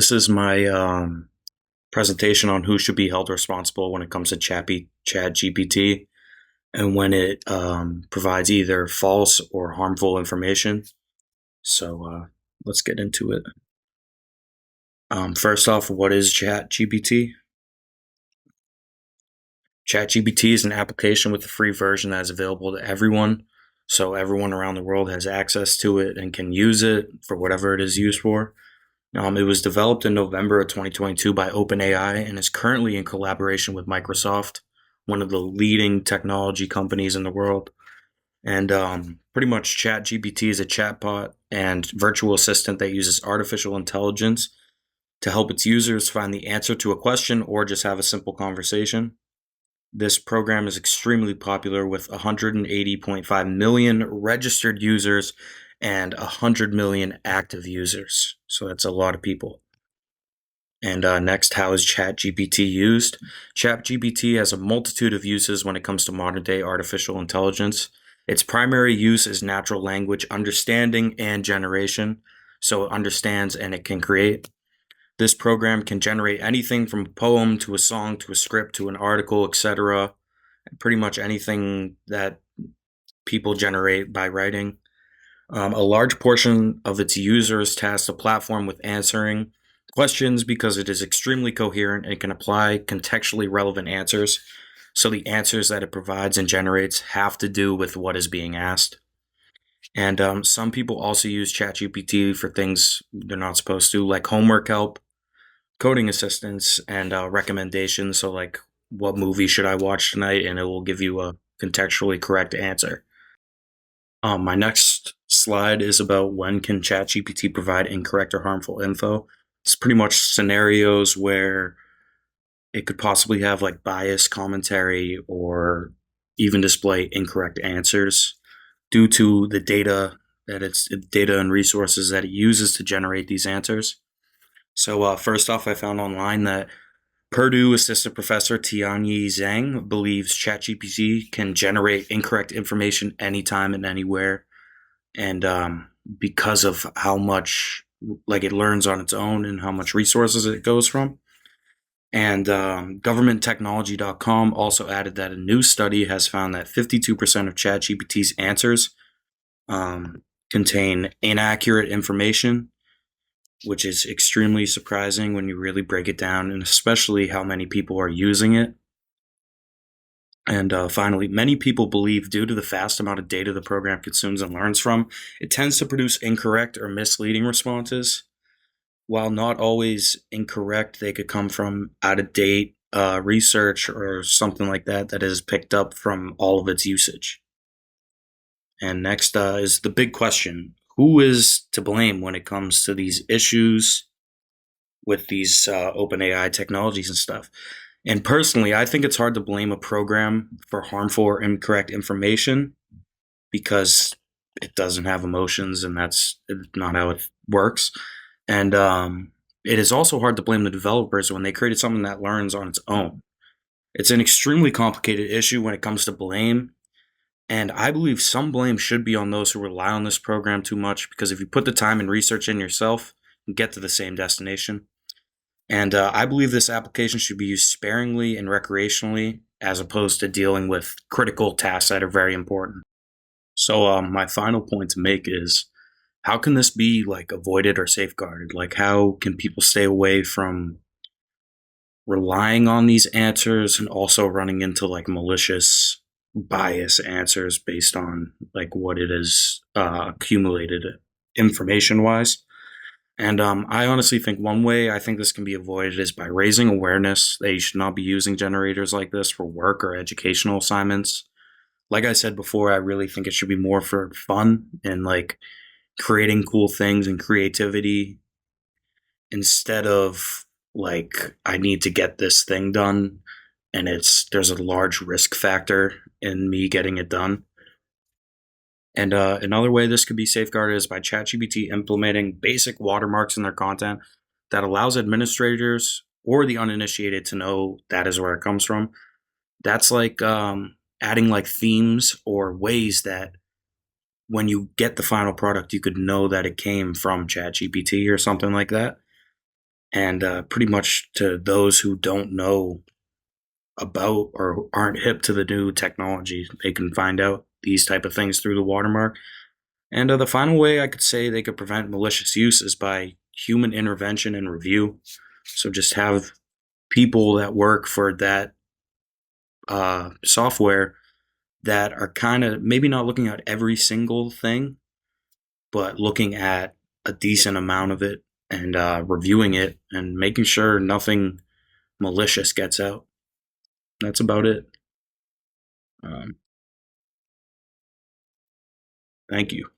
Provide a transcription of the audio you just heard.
This is my presentation on who should be held responsible when it comes to ChatGPT and when it provides either false or harmful information. So let's get into it. First off, what is ChatGPT? ChatGPT is an application with a free version that is available to everyone. So everyone around the world has access to it and can use it for whatever it is used for. It was developed in November of 2022 by OpenAI and is currently in collaboration with Microsoft, one of the leading technology companies in the world. And pretty much ChatGPT is a chatbot and virtual assistant that uses artificial intelligence to help its users find the answer to a question or just have a simple conversation. This program is extremely popular with 180.5 million registered users and 100 million active users. So that's a lot of people. And next, how is ChatGPT used? ChatGPT has a multitude of uses when it comes to modern day artificial intelligence. Its primary use is natural language understanding and generation. So it understands and it can create. This program can generate anything from a poem to a song to a script to an article, etc. Pretty much anything that people generate by writing. A large portion of its users task the platform with answering questions because it is extremely coherent and can apply contextually relevant answers. So the answers that it provides and generates have to do with what is being asked. And some people also use ChatGPT for things they're not supposed to, like homework help, coding assistance, and recommendations. So, like, what movie should I watch tonight? And it will give you a contextually correct answer. My next slide is about when can ChatGPT provide incorrect or harmful info. It's pretty much scenarios where it could possibly have like bias commentary or even display incorrect answers due to the data and resources that it uses to generate these answers. So first off, I found online that Purdue assistant professor Tianyi Zhang believes ChatGPT can generate incorrect information anytime and anywhere, and because of how much like it learns on its own and how much resources it goes from. And governmenttechnology.com also added that a new study has found that 52% of ChatGPT's answers contain inaccurate information, which is extremely surprising when you really break it down, and especially how many people are using it. And finally, many people believe due to the vast amount of data the program consumes and learns from, it tends to produce incorrect or misleading responses. While not always incorrect, they could come from out of date research or something like that that is picked up from all of its usage. And next is the big question: who is to blame when it comes to these issues with these OpenAI technologies and stuff? And personally, I think it's hard to blame a program for harmful or incorrect information because it doesn't have emotions, and that's not how it works. And it is also hard to blame the developers when they created something that learns on its own. It's an extremely complicated issue when it comes to blame. And I believe some blame should be on those who rely on this program too much, because if you put the time and research in yourself, you get to the same destination. And I believe this application should be used sparingly and recreationally as opposed to dealing with critical tasks that are very important. So my final point to make is, how can this be like avoided or safeguarded? Like, how can people stay away from relying on these answers and also running into like malicious bias answers based on like what it is accumulated information wise? And I honestly think one way I think this can be avoided is by raising awareness that you should not be using generators like this for work or educational assignments. Like I said before, I really think it should be more for fun and like creating cool things and creativity instead of like I need to get this thing done and there's a large risk factor in me getting it done. And another way this could be safeguarded is by ChatGPT implementing basic watermarks in their content that allows administrators or the uninitiated to know that is where it comes from. That's like adding like themes or ways that when you get the final product, you could know that it came from ChatGPT or something like that. And pretty much to those who don't know about or aren't hip to the new technology, they can find out these type of things through the watermark. And the final way I could say they could prevent malicious use is by human intervention and review. So just have people that work for that software that are kind of maybe not looking at every single thing, but looking at a decent amount of it and reviewing it and making sure nothing malicious gets out. That's about it. Um, Thank you.